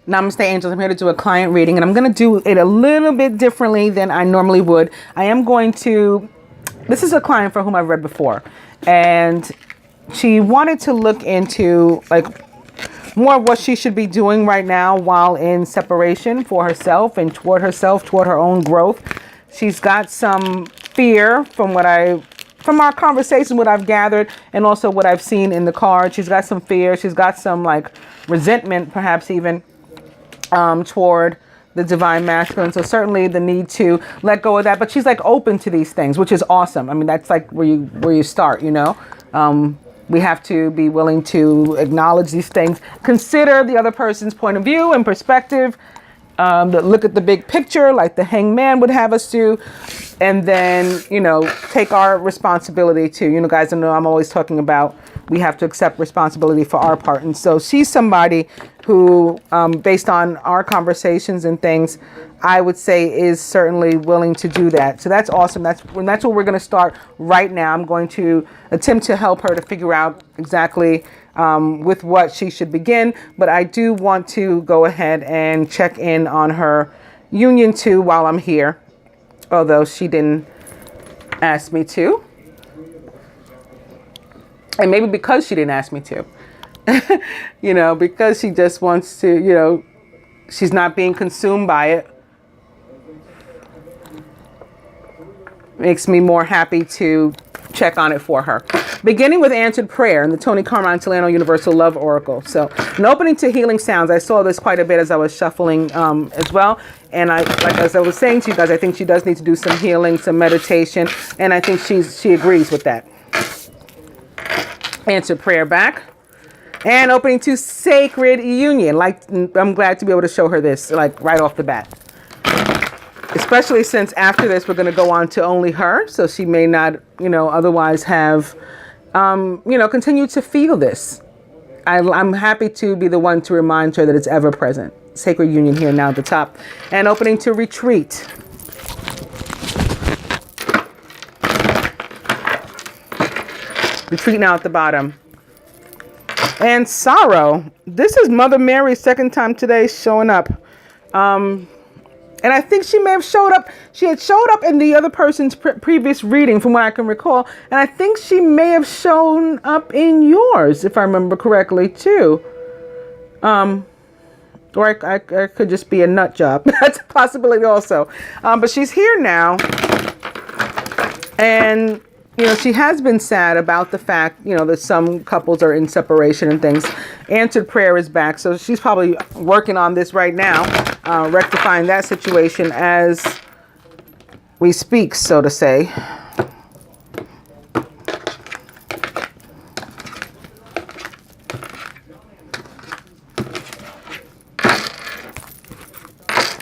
Namaste, angels. I'm here to do a client reading, and I'm going to do it a little bit differently than I normally would. I am going to, this is a client for whom I've read before, and she wanted to look into like more of what she should be doing right now while in separation for herself and toward her own growth. She's got some fear from our conversation, what I've gathered, and also what I've seen in the card. She's got some fear. She's got some like resentment, perhaps even toward the divine masculine. So certainly the need to let go of that. But she's like open to these things, which is awesome. I mean, that's like where you start, you know. We have to be willing to acknowledge these things, consider the other person's point of view and perspective, look at the big picture like the hangman would have us do, and then, you know, take our responsibility too. You know, guys, I know I'm always talking about we have to accept responsibility for our part. And so she's somebody who, based on our conversations and things, I would say is certainly willing to do that. So that's awesome. That's what we're going to start right now. I'm going to attempt to help her to figure out exactly with what she should begin. But I do want to go ahead and check in on her union too while I'm here, although she didn't ask me to. And maybe because she didn't ask me to, you know, because she just wants to, you know, she's not being consumed by it. Makes me more happy to check on it for her. Beginning with answered prayer in the Tony Carmine Tolano Universal Love Oracle. So an opening to healing sounds. I saw this quite a bit as I was shuffling as well. And as I was saying to you guys, I think she does need to do some healing, some meditation. And I think she agrees with that. Answered prayer back. And opening to sacred union. Like, I'm glad to be able to show her this like right off the bat. Especially since after this, we're going to go on to only her. So she may not, you know, otherwise have, you know, continue to feel this. I'm happy to be the one to remind her that it's ever present. Sacred union here now at the top. And opening to retreat. Retreat now at the bottom. And sorrow. This is Mother Mary's second time today showing up. And I think she may have showed up. She had showed up in the other person's previous reading from what I can recall. And I think she may have shown up in yours, if I remember correctly, too. Or I could just be a nut job. That's a possibility also. But she's here now. And, you know, she has been sad about the fact, you know, that some couples are in separation and things. Answered prayer is back. So she's probably working on this right now. Rectifying that situation as we speak, so to say.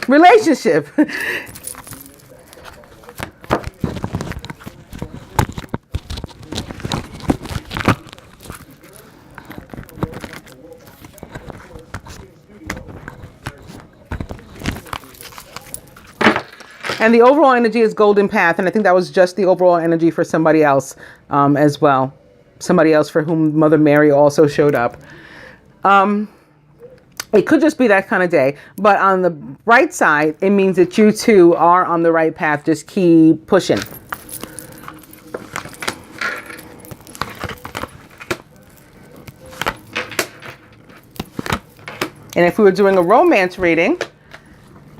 Relationship. And the overall energy is golden path. And I think that was just the overall energy for somebody else as well. Somebody else for whom Mother Mary also showed up. It could just be that kind of day. But on the right side, it means that you too are on the right path. Just keep pushing. And if we were doing a romance reading,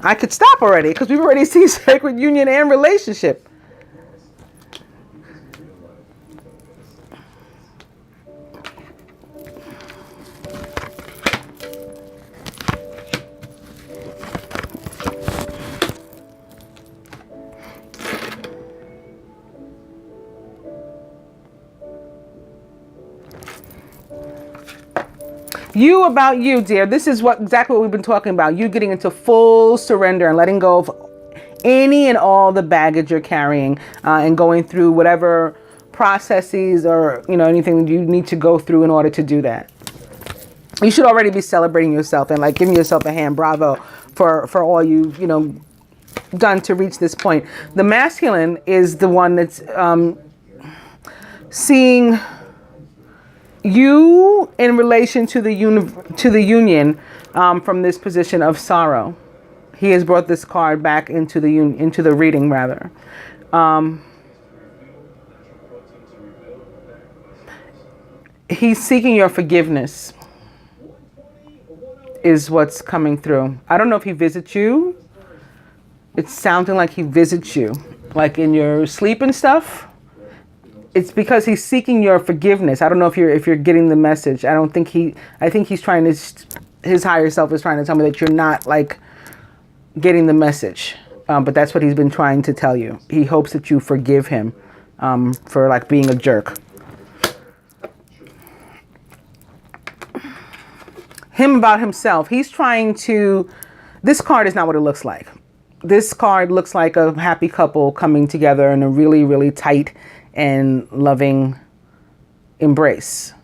I could stop already because we've already seen sacred union and relationship. You about you, dear. This is exactly what we've been talking about. You getting into full surrender and letting go of any and all the baggage you're carrying and going through whatever processes or, you know, anything you need to go through in order to do that. You should already be celebrating yourself and like giving yourself a hand. Bravo for all you've, you know, done to reach this point. The masculine is the one that's seeing you in relation to the union from this position of sorrow. He has brought this card back into the reading, rather. He's seeking your forgiveness, is what's coming through. I don't know if he visits you. It's sounding like he visits you, like in your sleep and stuff. It's because he's seeking your forgiveness. I don't know if you're getting the message. I think he's trying to, his higher self is trying to tell me that you're not like getting the message. But that's what he's been trying to tell you. He hopes that you forgive him for like being a jerk. Him about himself. He's trying to, this card is not what it looks like. This card looks like a happy couple coming together in a really, really tight and loving embrace.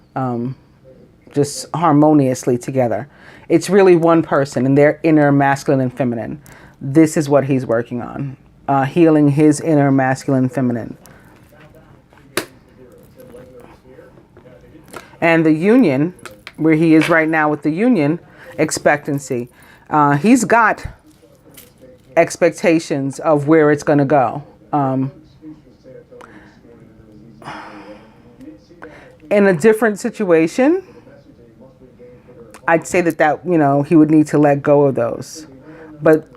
Just harmoniously together. It's really one person and their inner masculine and feminine. This is what he's working on. Healing his inner masculine and feminine. And the union, where he is right now with the union, expectancy. He's got expectations of where it's going to go. In a different situation, I'd say that he would need to let go of those. But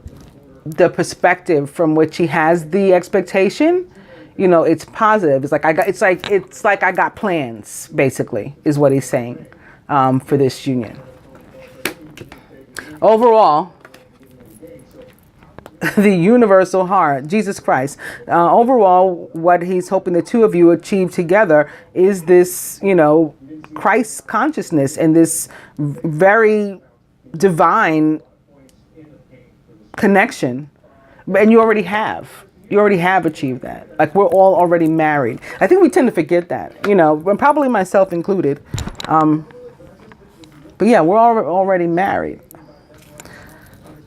the perspective from which he has the expectation, it's positive. It's like I got plans, basically, is what he's saying for this union. Overall, the universal heart, Jesus Christ. Overall, what he's hoping the two of you achieve together is this, Christ consciousness and this very divine connection. And you already have. You already have achieved that. Like, we're all already married. I think we tend to forget that, and probably myself included. But yeah, we're already married.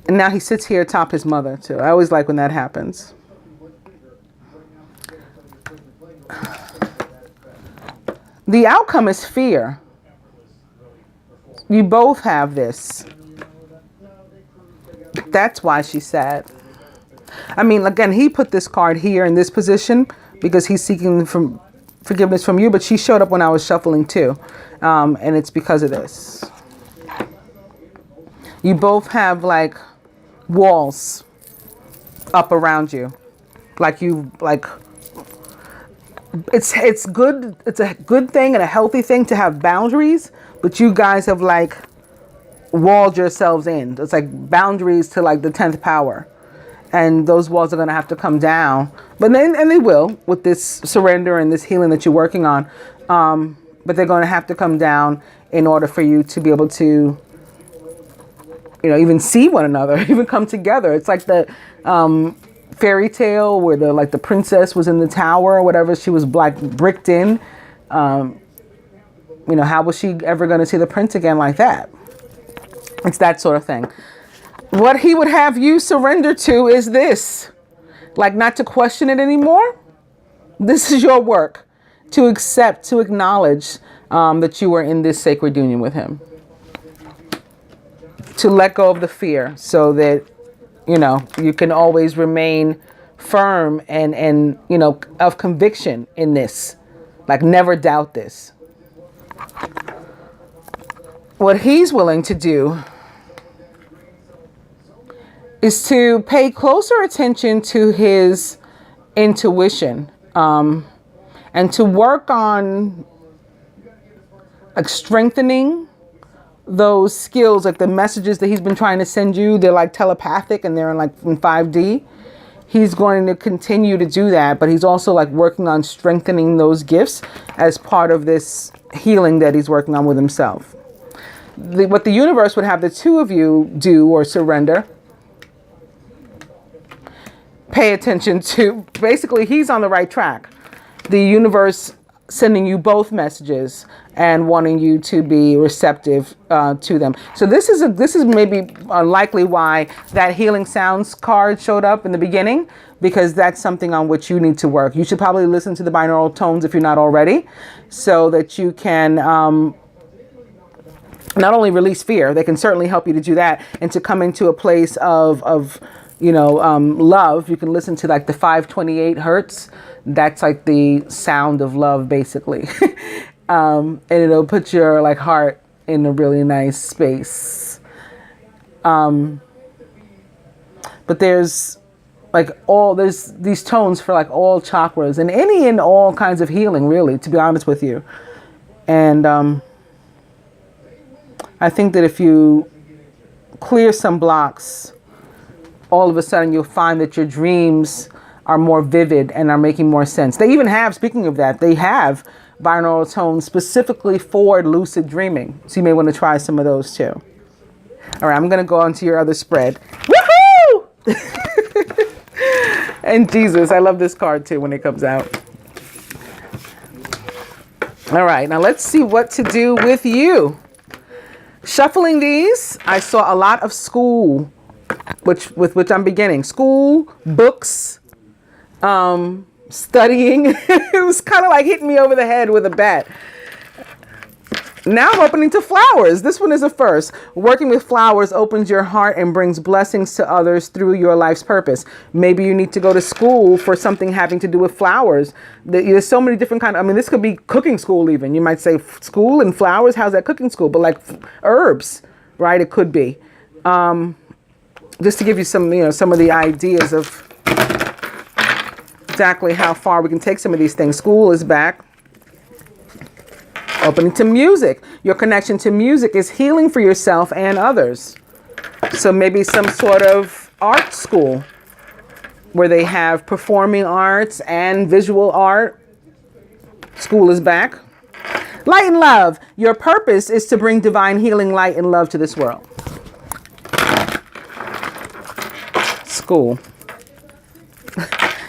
And now he sits here atop his mother, too. I always like when that happens. The outcome is fear. You both have this. That's why she's sad. I mean, again, he put this card here in this position because he's seeking forgiveness from you, but she showed up when I was shuffling, too. And it's because of this. You both have, like, walls up around you, it's good. It's a good thing and a healthy thing to have boundaries, but you guys have like walled yourselves in. It's like boundaries to like the 10th power, and those walls are going to have to come down. But then, and they will, with this surrender and this healing that you're working on. But they're going to have to come down in order for you to be able to, even see one another, even come together. It's like the fairy tale where the princess was in the tower or whatever. She was bricked in. How was she ever going to see the prince again like that? It's that sort of thing. What he would have you surrender to is this, like not to question it anymore. This is your work to accept, to acknowledge that you are in this sacred union with him. To let go of the fear so that, you can always remain firm and of conviction in this. Like, never doubt this. What he's willing to do is to pay closer attention to his intuition and to work on strengthening those skills, like the messages that he's been trying to send you. They're like telepathic and they're in 5D. He's going to continue to do that, but he's also like working on strengthening those gifts as part of this healing that he's working on with himself. What the universe would have the two of you do or surrender, pay attention to, basically he's on the right track. The universe sending you both messages and wanting you to be receptive to them. So this is maybe likely why that healing sounds card showed up in the beginning, because that's something on which you need to work. You should probably listen to the binaural tones if you're not already, so that you can not only release fear, they can certainly help you to do that and to come into a place of love. You can listen to like the 528 hertz. That's like the sound of love, basically. And it'll put your like heart in a really nice space. But there's these tones for like all chakras and any and all kinds of healing, really, to be honest with you. And I think that if you clear some blocks, all of a sudden you'll find that your dreams are more vivid and are making more sense. They even have, speaking of that, they have binaural tones specifically for lucid dreaming. So you may want to try some of those too. All right, I'm going to go on to your other spread. Woohoo! And Jesus, I love this card too when it comes out. All right, now let's see what to do with you. Shuffling these, I saw a lot of school, with which I'm beginning. School, books, studying. It was kind of like hitting me over the head with a bat. Now I'm opening to flowers. This one is a first. Working with flowers opens your heart and brings blessings to others through your life's purpose. Maybe you need to go to school for something having to do with flowers. There's so many different kinds. I mean, this could be cooking school even. You might say school and flowers. How's that cooking school? But like herbs, right? It could be. Just to give you some, some of the ideas of exactly how far we can take some of these things. School is back. Opening to music. Your connection to music is healing for yourself and others. So maybe some sort of art school where they have performing arts and visual art. School is back. Light and love. Your purpose is to bring divine healing, light, and love to this world. School.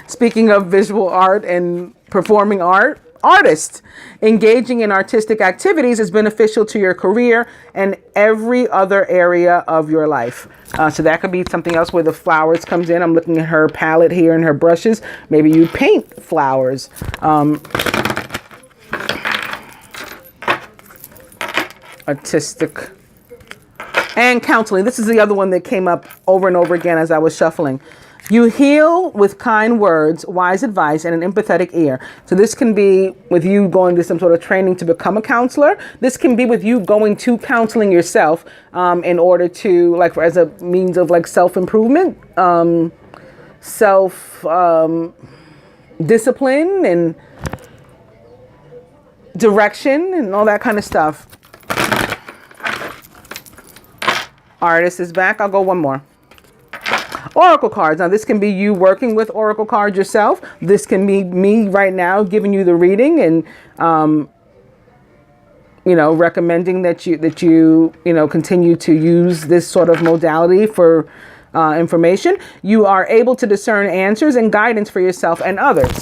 Speaking of visual art and performing art, artist. Engaging in artistic activities is beneficial to your career and every other area of your life. So that could be something else where the flowers comes in. I'm looking at her palette here and her brushes. Maybe you paint flowers. Artistic. And counseling. This is the other one that came up over and over again as I was shuffling. You heal with kind words, wise advice, and an empathetic ear. So this can be with you going to some sort of training to become a counselor. This can be with you going to counseling yourself in order to, like, as a means of like self-improvement, discipline and direction and all that kind of stuff. Artist is back. I'll go one more. Oracle cards. Now, this can be you working with Oracle cards yourself. This can be me right now giving you the reading and, recommending that you continue to use this sort of modality for information. You are able to discern answers and guidance for yourself and others.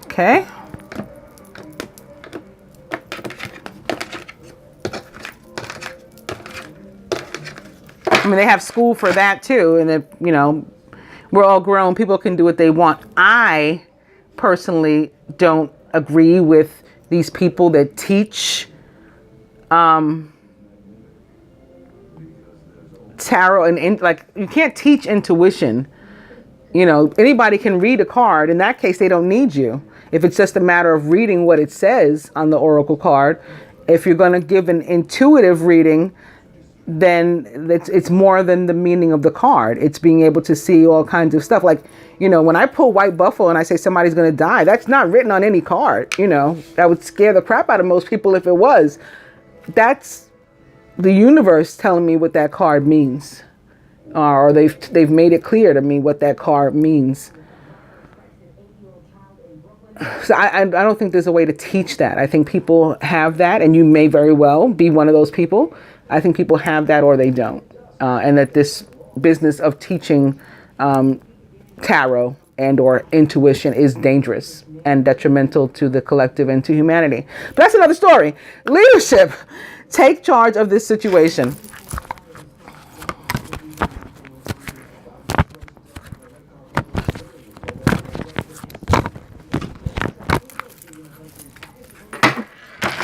Okay. I mean, they have school for that too. And if, we're all grown, people can do what they want. I personally don't agree with these people that teach tarot and like, you can't teach intuition. Anybody can read a card. In that case, they don't need you. If it's just a matter of reading what it says on the Oracle card, if you're going to give an intuitive reading, then it's more than the meaning of the card. It's being able to see all kinds of stuff. Like, when I pull White Buffalo and I say somebody's going to die, that's not written on any card. That would scare the crap out of most people if it was. That's the universe telling me what that card means. Or they've made it clear to me what that card means. So I don't think there's a way to teach that. I think people have that, and you may very well be one of those people. I think people have that or they don't. And that this business of teaching tarot and or intuition is dangerous and detrimental to the collective and to humanity. But that's another story. Leadership. Take charge of this situation.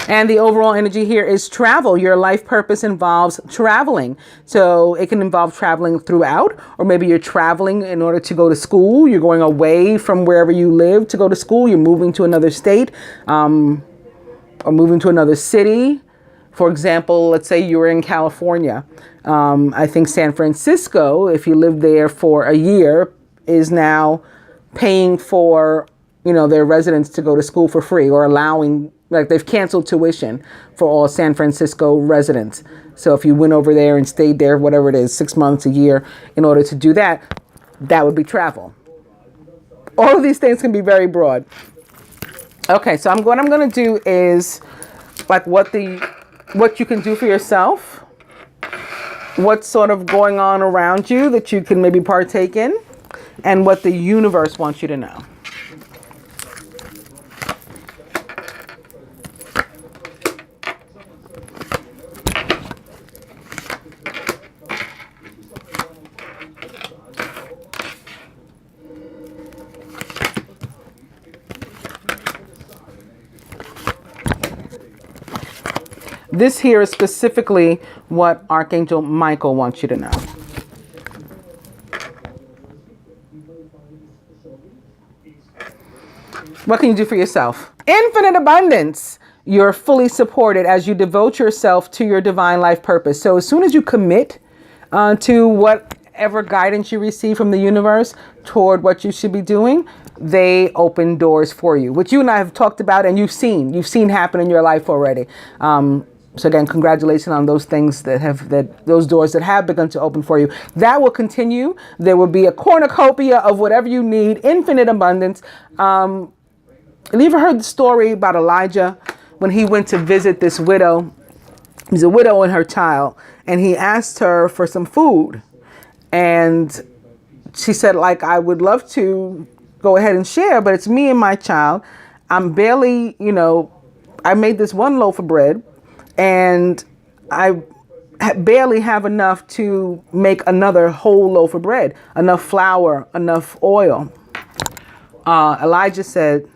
And the overall energy here is travel. Your life purpose involves traveling. So it can involve traveling throughout, or maybe you're traveling in order to go to school. You're going away from wherever you live to go to school. You're moving to another state, or moving to another city. For example, let's say you're in California. I think San Francisco, if you lived there for a year, is now paying for, their residents to go to school for free, or allowing, like they've canceled tuition for all San Francisco residents. So if you went over there and stayed there, whatever it is, 6 months, a year, in order to do that, that would be travel. All of these things can be very broad. Okay, so what I'm going to do is like what you can do for yourself, what's sort of going on around you that you can maybe partake in, and what the universe wants you to know. This here is specifically what Archangel Michael wants you to know. What can you do for yourself? Infinite abundance. You're fully supported as you devote yourself to your divine life purpose. So as soon as you commit to whatever guidance you receive from the universe toward what you should be doing, they open doors for you, which you and I have talked about and you've seen happen in your life already. So again, congratulations on those things those doors that have begun to open for you. That will continue. There will be a cornucopia of whatever you need, infinite abundance. Have you ever heard the story about Elijah when he went to visit this widow? He's a widow and her child, and he asked her for some food. And she said, like, I would love to go ahead and share, but it's me and my child. I'm barely, I made this one loaf of bread, and I barely have enough to make another whole loaf of bread, enough flour, enough oil. Elijah said,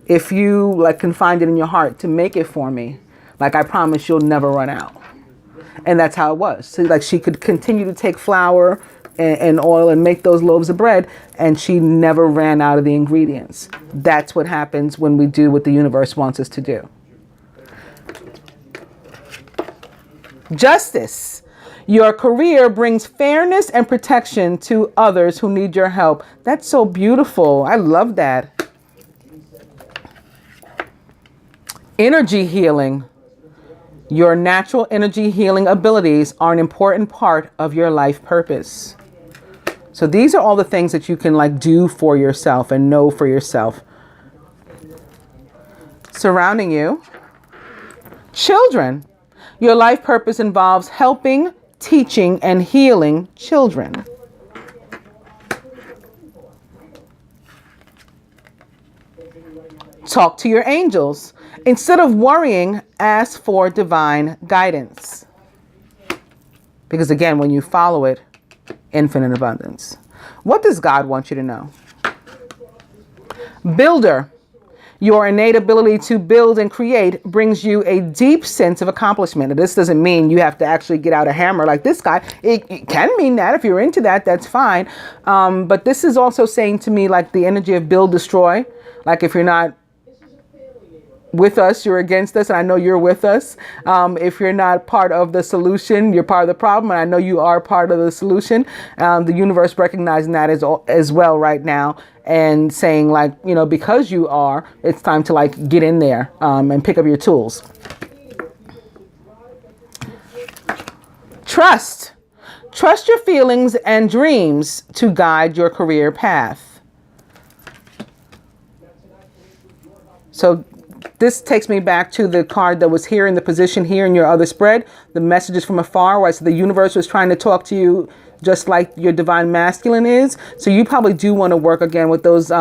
if you can find it in your heart to make it for me, I promise you'll never run out. And that's how it was. So she could continue to take flour and oil and make those loaves of bread, and she never ran out of the ingredients. That's what happens when we do what the universe wants us to do. Justice. Your career brings fairness and protection to others who need your help. That's so beautiful. I love that. Energy healing. Your natural energy healing abilities are an important part of your life purpose. So these are all the things that you can do for yourself and know for yourself. Surrounding you. Children. Your life purpose involves helping, teaching, and healing children. Talk to your angels. Instead of worrying, ask for divine guidance. Because again, when you follow it, infinite abundance. What does God want you to know? Builder. Your innate ability to build and create brings you a deep sense of accomplishment. Now, this doesn't mean you have to actually get out a hammer like this guy. It can mean that. If you're into that, that's fine. But this is also saying to me the energy of build, destroy. If you're not with us, you're against us, and I know you're with us. If you're not part of the solution, you're part of the problem, and I know you are part of the solution. The universe recognizing that as well right now, and saying because you are, it's time to get in there and pick up your tools. Trust. Trust your feelings and dreams to guide your career path. So this takes me back to the card that was here in the position here in your other spread, the messages from afar, where I said the universe was trying to talk to you just like your divine masculine is. So you probably do want to work again with those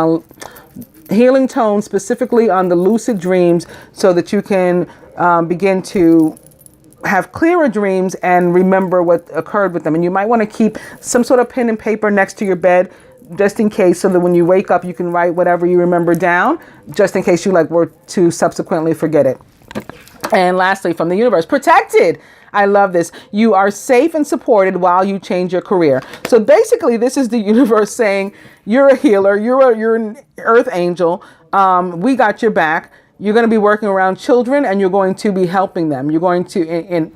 healing tones, specifically on the lucid dreams, so that you can begin to have clearer dreams and remember what occurred with them. And you might want to keep some sort of pen and paper next to your bed, just in case, so that when you wake up, you can write whatever you remember down, just in case you were to subsequently forget it. And lastly, from the universe, protected. I love this. You are safe and supported while you change your career. So basically, this is the universe saying, you're a healer. You're an earth angel. We got your back. You're going to be working around children, and you're going to be helping them. You're going to, and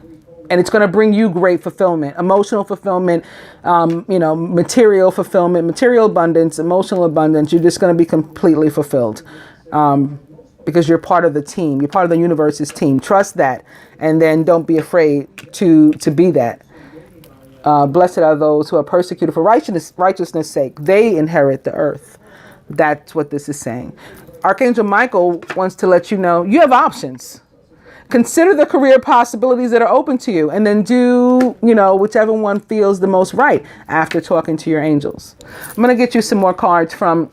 it's going to bring you great fulfillment, emotional fulfillment, material fulfillment, material abundance, emotional abundance. You're just going to be completely fulfilled. Because you're part of the team. You're part of the universe's team. Trust that. And then don't be afraid to be that. Blessed are those who are persecuted for righteousness' sake. They inherit the earth. That's what this is saying. Archangel Michael wants to let you know you have options. Consider the career possibilities that are open to you, and then do, whichever one feels the most right after talking to your angels. I'm going to get you some more cards from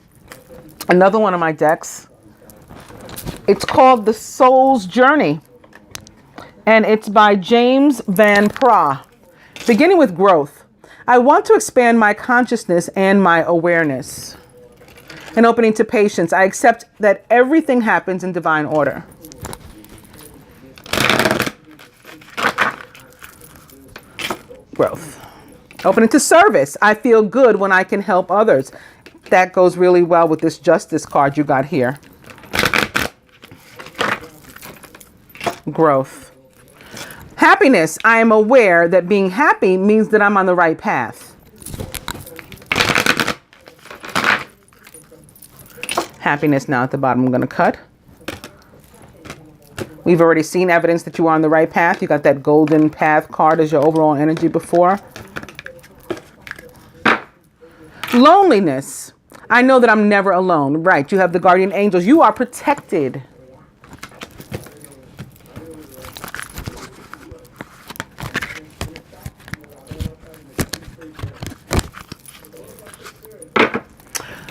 another one of my decks. It's called The Soul's Journey, and it's by James Van Praagh. Beginning with growth. I want to expand my consciousness and my awareness. And opening to patience. I accept that everything happens in divine order. Growth. Opening to service. I feel good when I can help others. That goes really well with this Justice card you got here. Growth. Happiness. I am aware that being happy means that I'm on the right path. Happiness now at the bottom. I'm going to cut. We've already seen evidence that you are on the right path. You got that golden path card as your overall energy before. Loneliness. I know that I'm never alone. Right. You have the guardian angels. You are protected.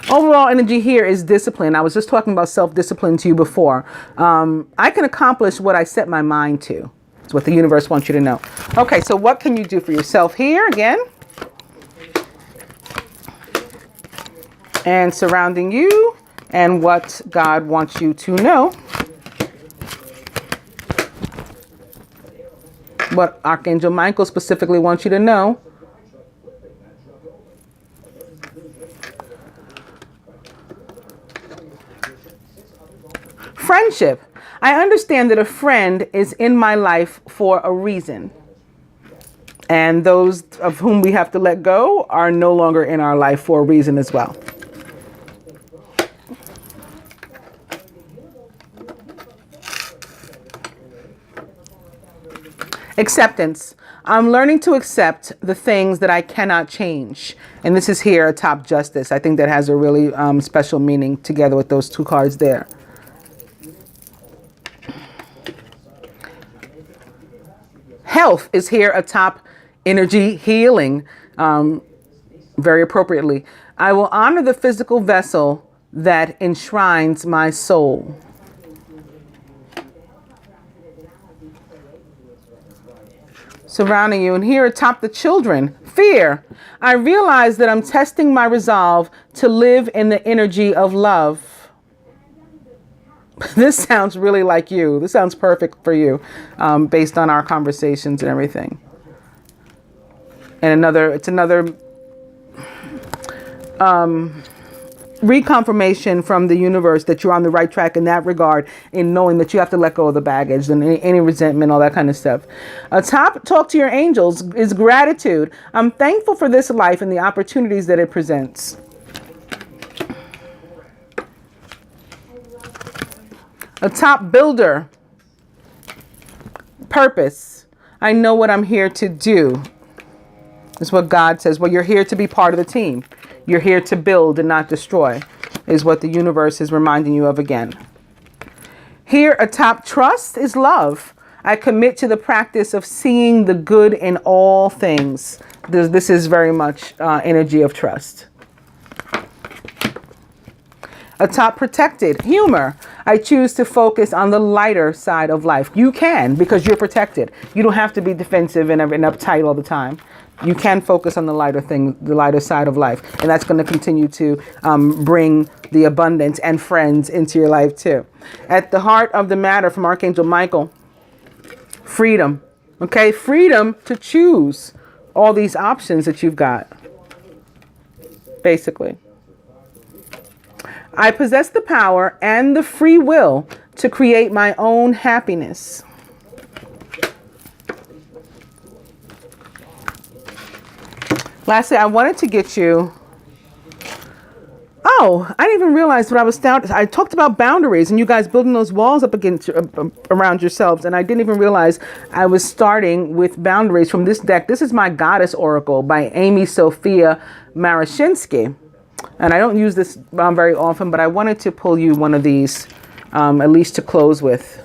Overall energy here is discipline. I was just talking about self-discipline to you before. I can accomplish what I set my mind to. It's what the universe wants you to know. Okay, so what can you do for yourself here again? And surrounding you, and what God wants you to know. What Archangel Michael specifically wants you to know. Friendship. I understand that a friend is in my life for a reason. And those of whom we have to let go are no longer in our life for a reason as well. Acceptance. I'm learning to accept the things that I cannot change. And this is here atop Justice. I think that has a really special meaning together with those two cards there. Health is here atop energy healing, very appropriately. I will honor the physical vessel that enshrines my soul. Surrounding you, and here atop the children, fear. I realize that I'm testing my resolve to live in the energy of love. This sounds really like you. This sounds perfect for you, based on our conversations and everything. And it's another reconfirmation from the universe that you're on the right track in that regard, in knowing that you have to let go of the baggage and any resentment, all that kind of stuff. Talk to your angels is gratitude. I'm thankful for this life and the opportunities that it presents. A top builder. Purpose. I know what I'm here to do. Is what God says. Well, you're here to be part of the team. You're here to build and not destroy, is what the universe is reminding you of again. Here atop trust is love. I commit to the practice of seeing the good in all things. This is very much energy of trust. Atop protected, humor. I choose to focus on the lighter side of life. You can, because you're protected. You don't have to be defensive and uptight all the time. You can focus on the lighter thing, the lighter side of life. And that's going to continue to bring the abundance and friends into your life too. At the heart of the matter from Archangel Michael, freedom. Okay, freedom to choose all these options that you've got. Basically. I possess the power and the free will to create my own happiness. Lastly, I wanted to get you... Oh, I didn't even realize what I was down. I talked about boundaries and you guys building those walls up against around yourselves. And I didn't even realize I was starting with boundaries from this deck. This is my Goddess Oracle by Amy Sophia Marashinsky. And I don't use this very often, but I wanted to pull you one of these, at least to close with.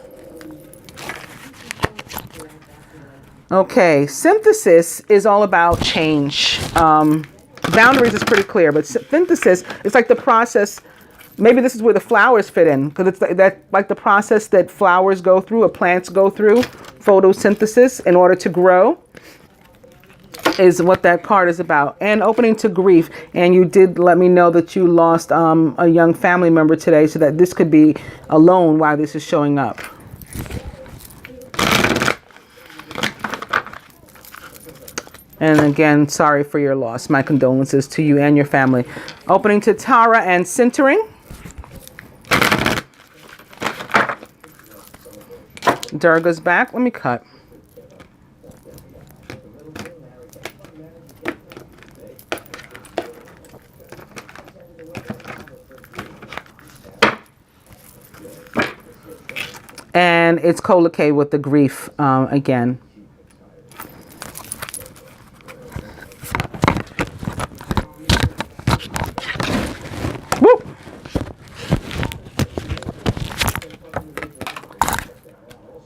Okay, synthesis is all about change. Boundaries is pretty clear, but synthesis is like the process. Maybe this is where the flowers fit in, because it's like the process that flowers go through, or plants go through, photosynthesis, in order to grow, is what that card is about. And opening to grief. And you did let me know that you lost a young family member today, so that this could be alone while this is showing up. And again, sorry for your loss. My condolences to you and your family. Opening to Tara and centering. Durga's back. Let me cut. And it's Kolake with the grief again.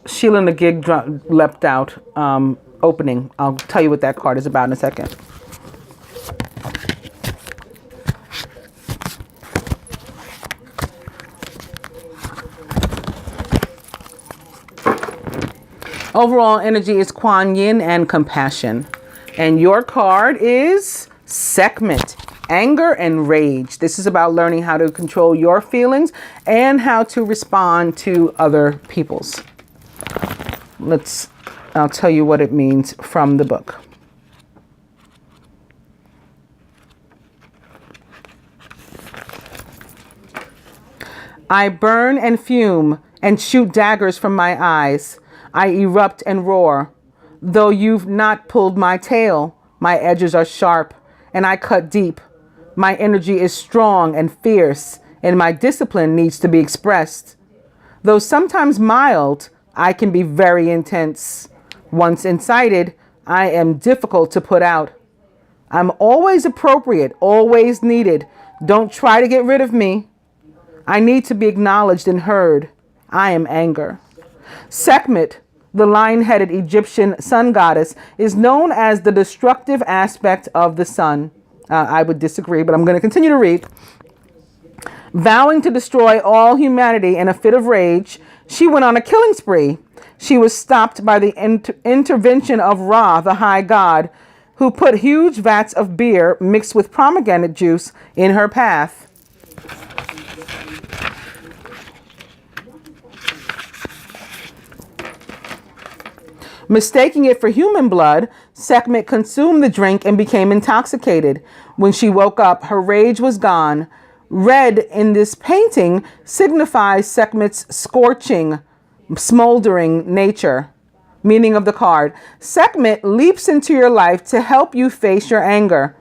Sheila and the gig leapt out. Opening. I'll tell you what that card is about in a second. Overall energy is Kuan Yin and compassion. And your card is Sekhmet, anger and rage. This is about learning how to control your feelings and how to respond to other people's. I'll tell you what it means from the book. I burn and fume and shoot daggers from my eyes. I erupt and roar. Though you've not pulled my tail, my edges are sharp and I cut deep. My energy is strong and fierce, and my discipline needs to be expressed. Though sometimes mild, I can be very intense. Once incited, I am difficult to put out. I'm always appropriate, always needed. Don't try to get rid of me. I need to be acknowledged and heard. I am anger. Sekhmet, the lion-headed Egyptian sun goddess, is known as the destructive aspect of the sun. I would disagree, but I'm going to continue to read. Vowing to destroy all humanity in a fit of rage, she went on a killing spree. She was stopped by the intervention of Ra, the high god, who put huge vats of beer mixed with pomegranate juice in her path. Mistaking it for human blood, Sekhmet consumed the drink and became intoxicated. When she woke up, her rage was gone. Red in this painting signifies Sekhmet's scorching, smoldering nature. Meaning of the card: Sekhmet leaps into your life to help you face your anger.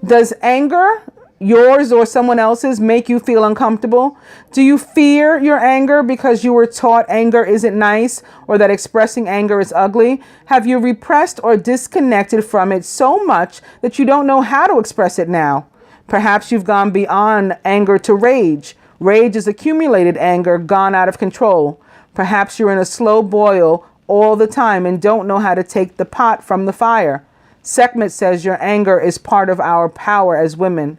Does anger, yours or someone else's, make you feel uncomfortable? Do you fear your anger because you were taught anger isn't nice, or that expressing anger is ugly? Have you repressed or disconnected from it so much that you don't know how to express it now? Perhaps you've gone beyond anger to rage. Rage is accumulated anger gone out of control. Perhaps you're in a slow boil all the time and don't know how to take the pot from the fire. Sekhmet says your anger is part of our power as women.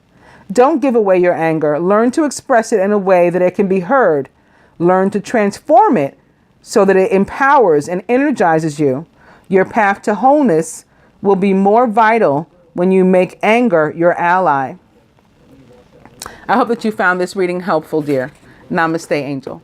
Don't give away your anger. Learn to express it in a way that it can be heard. Learn to transform it so that it empowers and energizes you. Your path to wholeness will be more vital when you make anger your ally. I hope that you found this reading helpful, dear. Namaste, Angel.